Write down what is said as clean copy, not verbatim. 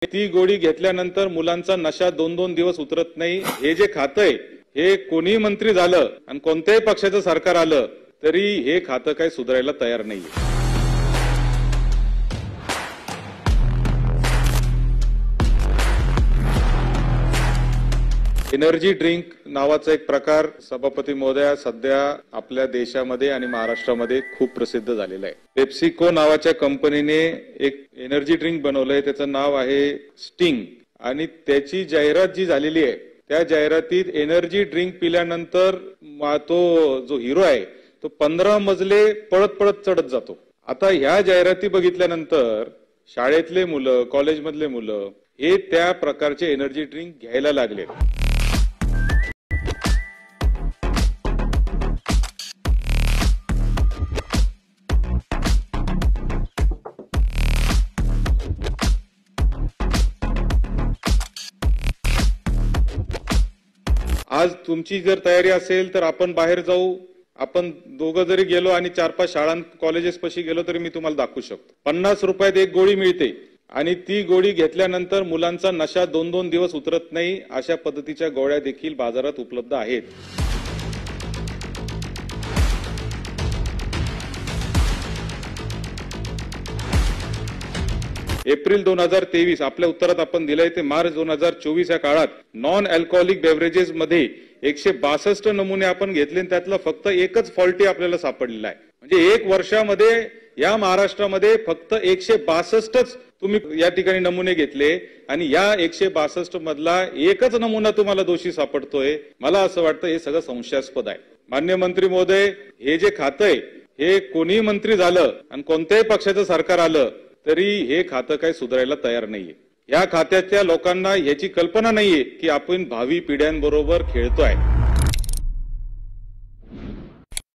ती गोळी घेतल्यानंतर मुलांचा नशा 2-2 दिवस उतरत नाही। हे जे खातं आहे हे कोणी मंत्री झालं आणि कोणत्याही पक्षाचं सरकार आलं तरी हे खातं काही सुधारायला तयार नाहीये। एनर्जी ड्रिंक नावाचा एक प्रकार सभापती महोदया सध्या आपल्या देशामध्ये आणि महाराष्ट्रामध्ये खूप प्रसिद्ध झालेला आहे। पेप्सिको नावाच्या कंपनीने एक एनर्जी ड्रिंक बनवलंय, त्याचं नाव आहे स्टिंग आणि त्याची जाहिरात जी झालेली आहे त्या जाहिरातीत एनर्जी ड्रिंक पिल्यानंतर तो जो हिरो आहे तो 15 मजले पळत पळत चढत जातो। आता ह्या जाहिराती बघितल्यानंतर शाळेतले मुलं कॉलेजमधले मुलं हे त्या प्रकारचे एनर्जी ड्रिंक घ्यायला लागले। आज तुमची जर तयारी असेल तर आपण बाहेर जाऊ, आपण दोघं जरी गेलो आणि 4-5 शाळा कॉलेजेस पाशी गेलो तरी मी तुम्हाला दाखवू शकतो। 50 रुपयात एक गोळी मिळते आणि ती गोळी घेतल्यानंतर मुलांचा नशा 2-2 दिवस उतरत नाही, अशा पद्धतीच्या गोळ्या देखील बाजारात उपलब्ध आहेत। एप्रिल 2023 आपल्या उत्तरात आपण दिलंय ते मार्च 2024 या काळात नॉन अल्कोहोलिक बेव्हरेजेस मध्ये 162 नमुने आपण घेतले आणि त्यातला फक्त एकच फॉल्टी आपल्याला सापडलेला आहे। म्हणजे एक वर्षामध्ये या महाराष्ट्रामध्ये फक्त 162च तुम्ही या ठिकाणी नमुने घेतले आणि या 162 मधला एकच नमुना तुम्हाला दोषी सापडतोय। मला असं वाटतं हे सगळं संशयास्पद आहे। माननीय मंत्री महोदय, हे जे खातं आहे हे कोणी मंत्री झालं आणि कोणत्याही पक्षाचं सरकार आलं तरी हे खातं काही सुधारायला तयार नाहीये। या खात्याच्या लोकांना याची कल्पना नाहीये की आपण भावी पिढ्यांबरोबर खेळतोय।